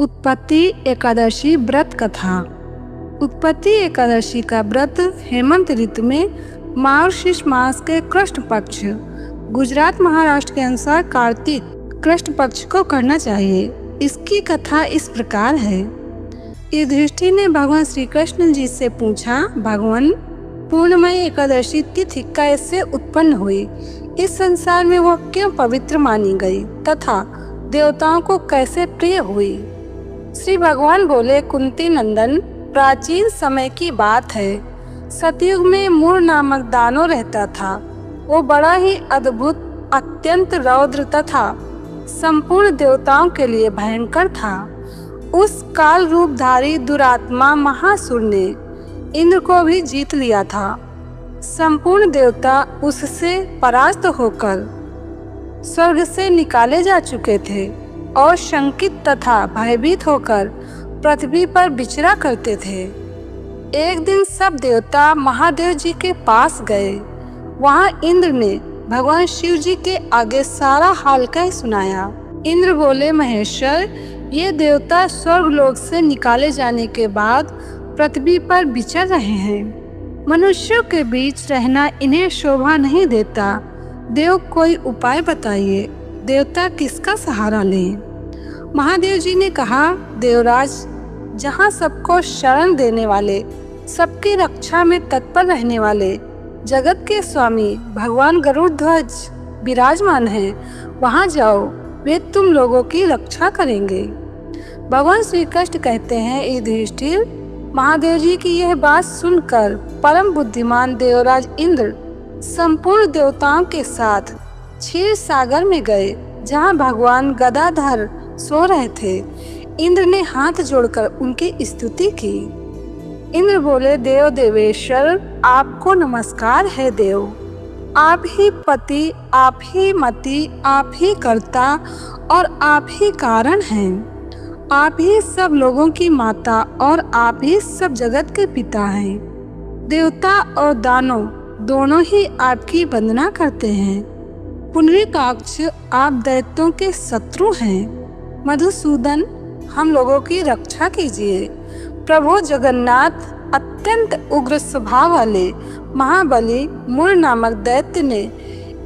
उत्पत्ति एकादशी व्रत कथा। उत्पत्ति एकादशी का व्रत हेमंत ऋतु में मार्गशीर्ष मास के कृष्ण पक्ष गुजरात महाराष्ट्र के अनुसार कार्तिक कृष्ण पक्ष को करना चाहिए। इसकी कथा इस प्रकार है। युधिष्ठिर ने भगवान श्री कृष्ण जी से पूछा, भगवान पूर्णमयी एकादशी तिथि कैसे उत्पन्न हुई, इस संसार में वह क्यों पवित्र मानी गई तथा देवताओं को कैसे प्रिय हुई। श्री भगवान बोले, कुंती नंदन, प्राचीन समय की बात है। सतयुग में मूर नामक दानव रहता था। वो बड़ा ही अद्भुत, अत्यंत रौद्र तथा संपूर्ण देवताओं के लिए भयंकर था। उस काल रूपधारी दुरात्मा महासुर ने इंद्र को भी जीत लिया था। संपूर्ण देवता उससे परास्त होकर स्वर्ग से निकाले जा चुके थे और शंकित तथा भयभीत होकर पृथ्वी पर विचरा करते थे। एक दिन सब देवता महादेव जी के पास गए। वहां इंद्र ने भगवान शिव जी के आगे सारा हाल कह सुनाया। इंद्र बोले, महेश्वर, ये देवता स्वर्ग लोक से निकाले जाने के बाद पृथ्वी पर विचर रहे हैं। मनुष्यों के बीच रहना इन्हें शोभा नहीं देता। देव कोई उपाय बताइए, देवता किसका सहारा लें। महादेव जी ने कहा, देवराज, जहाँ सबको शरण देने वाले, सबकी रक्षा में तत्पर रहने वाले जगत के स्वामी भगवान गरुड़ ध्वज विराजमान हैं, वहाँ जाओ, वे तुम लोगों की रक्षा करेंगे। भगवान श्री कृष्ण कहते हैं, युधिष्ठिर, महादेव जी की यह बात सुनकर परम बुद्धिमान देवराज इंद्र संपूर्ण देवताओं के साथ क्षीर सागर में गए, जहाँ भगवान गदाधर सो रहे थे। इंद्र ने हाथ जोड़कर उनकी स्तुति की। इंद्र बोले, देव देवेश्वर, आपको नमस्कार है। देव, आप ही पति, आप ही मति, आप ही कर्ता और आप ही कारण हैं। आप ही सब लोगों की माता और आप ही सब जगत के पिता हैं। देवता और दानव दोनों ही आपकी वंदना करते हैं। पुंडरीकाक्ष, आप दैत्यों के शत्रु हैं। मधुसूदन, हम लोगों की रक्षा कीजिए। प्रभु जगन्नाथ, अत्यंत उग्र स्वभाव वाले महाबली मूर नामक दैत्य ने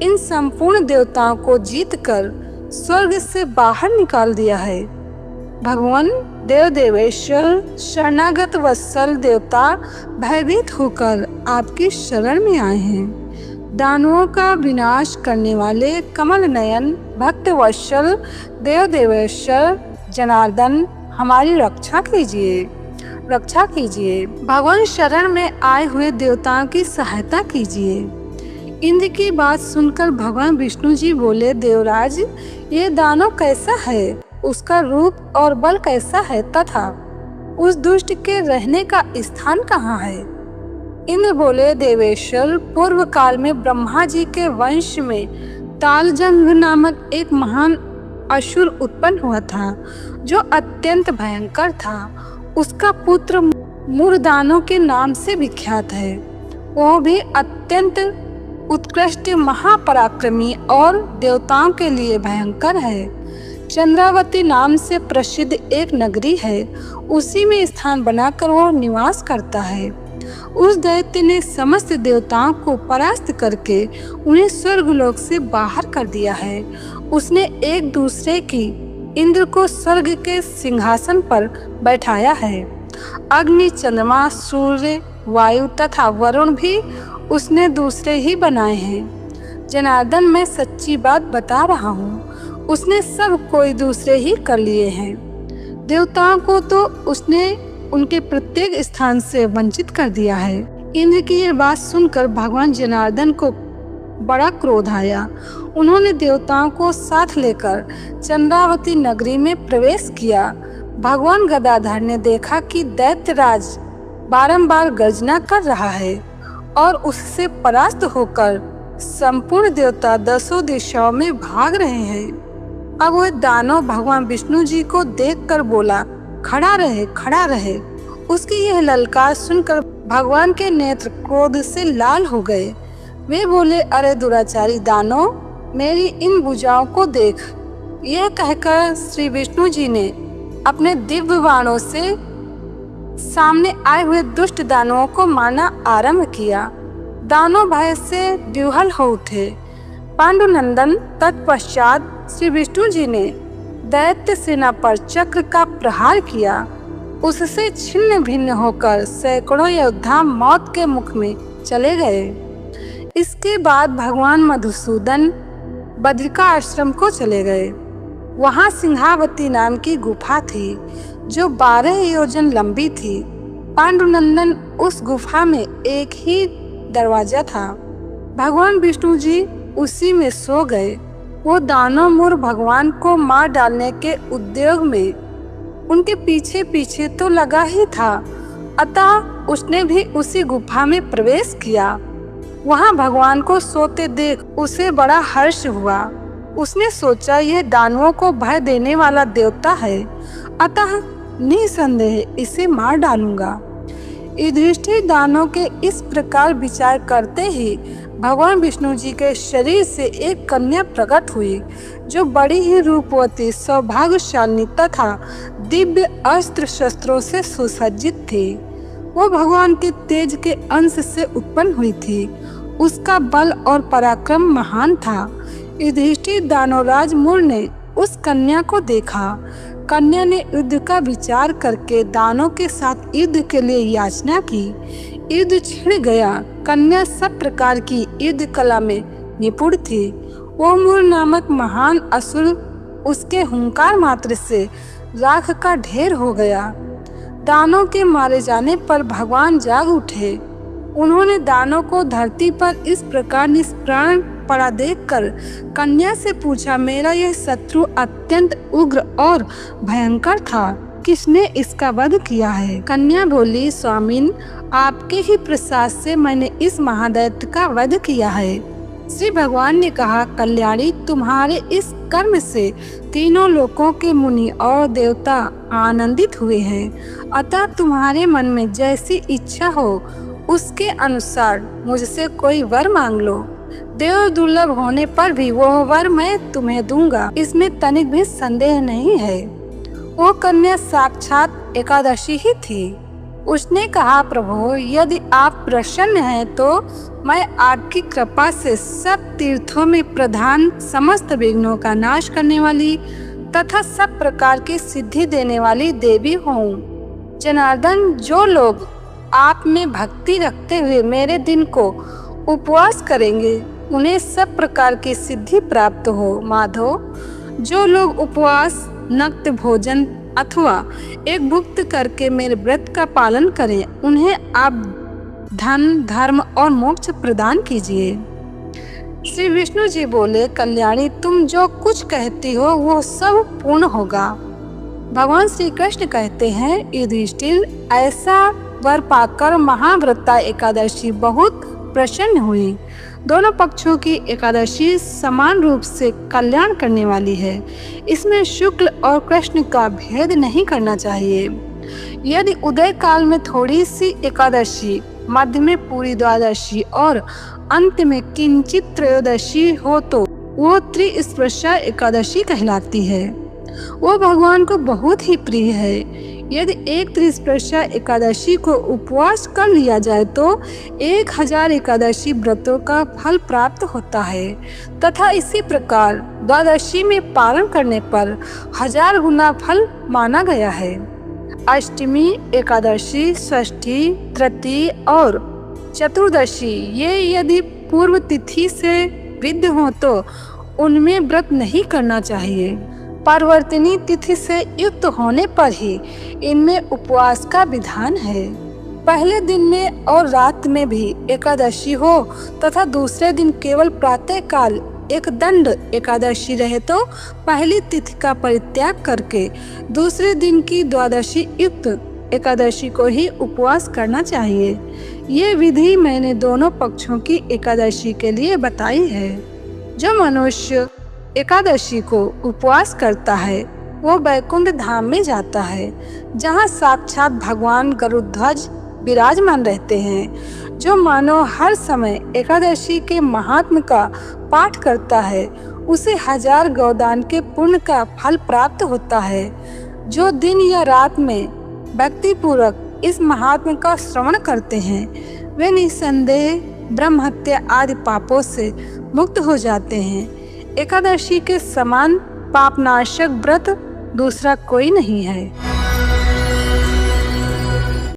इन संपूर्ण देवताओं को जीतकर स्वर्ग से बाहर निकाल दिया है। भगवान देव देवेश्वर, शरणागत वत्सल देवता भयभीत होकर आपकी शरण में आए हैं। दानवों का विनाश करने वाले कमल नयन भक्त वत्सल देव देवेश्वर जनार्दन, हमारी रक्षा कीजिए, रक्षा कीजिए। भगवान शरण में आए हुए देवताओं की सहायता कीजिए। इंद्र की बात सुनकर भगवान विष्णु जी बोले, देवराज, ये दानव कैसा है, उसका रूप और बल कैसा है तथा उस दुष्ट के रहने का स्थान कहाँ है। इंद्र बोले, देवेश्वर, पूर्व काल में ब्रह्मा जी के वंश में तालजंघ नामक एक महान असुर उत्पन्न हुआ था, जो अत्यंत भयंकर था। उसका पुत्र मूर्दानव के नाम से विख्यात है। वो भी अत्यंत उत्कृष्ट, महापराक्रमी और देवताओं के लिए भयंकर है। चंद्रावती नाम से प्रसिद्ध एक नगरी है, उसी में स्थान बनाकर वो निवास करता है। उस दैत्य ने समस्त देवताओं को परास्त करके उन्हें स्वर्गलोक से बाहर कर दिया है। उसने एक दूसरे की इंद्र को स्वर्ग के सिंहासन पर बैठाया है। अग्नि, चंद्रमा, सूर्य, वायु तथा वरुण भी उसने दूसरे ही बनाए हैं। जनार्दन, मैं सच्ची बात बता रहा हूँ, उसने सब कोई दूसरे ही कर लिए हैं। देवताओं को तो उसने उनके प्रत्येक स्थान से वंचित कर दिया है। इंद्र की यह बात सुनकर भगवान जनार्दन को बड़ा क्रोध आया। उन्होंने देवताओं को साथ लेकर चंद्रावती नगरी में प्रवेश किया। भगवान गदाधर ने देखा कि दैत्यराज बारंबार गर्जना कर रहा है और उससे परास्त होकर संपूर्ण देवता दसों दिशाओं में भाग रहे हैं। अब वह दानव भगवान विष्णु जी को देखकर बोला, खड़ा रहे, खड़ा रहे। उसकी यह ललकार सुनकर भगवान के नेत्र क्रोध से लाल हो गए। वे बोले, अरे दुराचारी दानव, मेरी इन भुजाओं को देख। यह कहकर श्री विष्णु जी ने अपने दिव्य बाणों से सामने आए हुए दुष्ट दानवों को मारना आरंभ किया। दानव भय से विह्वल हो उठे। पांडुनंदन तत्पश्चात श्री विष्णु जी ने दैत्य सेना पर चक्र का प्रहार किया। उससे छिन्न भिन्न होकर सैकड़ों योद्धा मौत के मुख में चले गए। इसके बाद भगवान मधुसूदन बद्रिका आश्रम को चले गए। वहां सिंहावती नाम की गुफा थी जो 12 योजन लंबी थी। पांडुनंदन उस गुफा में एक ही दरवाजा था। भगवान विष्णु जी उसी में सो गए। वो दानव मूर भगवान को मार डालने के उद्योग में उनके पीछे पीछे तो लगा ही था, अतः उसने भी उसी गुफा में प्रवेश किया। वहां भगवान को सोते देख उसे बड़ा हर्ष हुआ। उसने सोचा यह दानवों को भय देने वाला देवता है, अतः निसंदेह इसे मार डालूंगा। युधिष्ठिर दानव के इस प्रकार विचार करते ही भगवान विष्णु जी के शरीर से एक कन्या प्रकट हुई जो बड़ी ही रूपवती, सौभाग्यशाली तथा दिव्य अस्त्र शस्त्रों से सुसज्जित थी। वो भगवान के तेज के अंश से उत्पन्न हुई थी। उसका बल और पराक्रम महान था। युधिष्ठिर दानवराज मूर ने उस कन्या को देखा। कन्या ने युद्ध का विचार करके दानों के साथ युद्ध के लिए याचना की। युद्ध छिड़ गया। कन्या सब प्रकार की युद्ध कला में निपुण थी। वो मूर नामक महान असुर उसके हुंकार मात्र से राख का ढेर हो गया। दानों के मारे जाने पर भगवान जाग उठे। उन्होंने दानों को धरती पर इस प्रकार निष्प्राण पड़ा देखकर कन्या से पूछा, मेरा यह शत्रु अत्यंत उग्र और भयंकर था, किसने इसका वध किया है? कन्या बोली, स्वामिन, आपके ही प्रसाद से मैंने इस महादैत्य का वध किया है। श्री भगवान ने कहा, कल्याणी, तुम्हारे इस कर्म से तीनों लोकों के मुनि और देवता आनंदित हुए हैं, अतः तुम्हारे मन में जैसी इच्छा हो उसके अनुसार मुझसे कोई वर मांग लो। देव दुर्लभ होने पर भी वह वर मैं तुम्हें दूंगा, इसमें तनिक भी संदेह नहीं है। वो कन्या साक्षात एकादशी ही थी। उसने कहा, प्रभु, यदि आप प्रसन्न हैं तो मैं आपकी कृपा से सब तीर्थों में प्रधान, समस्त विघ्नों का नाश करने वाली तथा सब प्रकार की सिद्धि देने वाली देवी हूँ। जनार्दन, जो लोग आप में भक्ति रखते हुए मेरे दिन को उपवास करेंगे उन्हें सब प्रकार की सिद्धि प्राप्त हो। माधव, जो लोग उपवास, नक्त भोजन अथवा एक भुक्त करके मेरे व्रत का पालन करें उन्हें आप धन, धर्म और मोक्ष प्रदान कीजिए। श्री विष्णु जी बोले, कल्याणी, तुम जो कुछ कहती हो वो सब पूर्ण होगा। भगवान श्री कृष्ण कहते हैं, युधिष्ठिर, ऐसा वर पाकर महाव्रता एकादशी बहुत प्रसन्न हुई। दोनों पक्षों की एकादशी समान रूप से कल्याण करने वाली है। इसमें शुक्ल और कृष्ण का भेद नहीं करना चाहिए। यदि उदय काल में थोड़ी सी एकादशी, मध्य में पूरी द्वादशी और अंत में किंचित त्रयोदशी हो तो वो त्रिस्पर्शा एकादशी कहलाती है। वो भगवान को बहुत ही प्रिय है। यदि एक त्रिस्पर्शा एकादशी को उपवास कर लिया जाए तो 1000 एकादशी व्रतों का फल प्राप्त होता है तथा इसी प्रकार द्वादशी में पारण करने पर 1000 गुना फल माना गया है। अष्टमी, एकादशी, षष्ठी, तृतीय और चतुर्दशी ये यदि पूर्व तिथि से विद्ध हो तो उनमें व्रत नहीं करना चाहिए। परिवर्तनी तिथि से युक्त होने पर ही इनमें उपवास का विधान है। पहले दिन में और रात में भी एकादशी हो तथा दूसरे दिन केवल प्रातः काल एक दंड एकादशी रहे तो पहली तिथि का परित्याग करके दूसरे दिन की द्वादशी युक्त एकादशी को ही उपवास करना चाहिए। ये विधि मैंने दोनों पक्षों की एकादशी के लिए बताई है। जो मनुष्य एकादशी को उपवास करता है वो वैकुंठ धाम में जाता है, जहाँ साक्षात भगवान गरुड़ध्वज विराजमान रहते हैं। जो मानव हर समय एकादशी के महात्म्य का पाठ करता है उसे 1000 गौदान के पुण्य का फल प्राप्त होता है। जो दिन या रात में भक्तिपूर्वक इस महात्म्य का श्रवण करते हैं वे निस्संदेह ब्रह्म हत्या आदि पापों से मुक्त हो जाते हैं। एकादशी के समान पापनाशक व्रत दूसरा कोई नहीं है।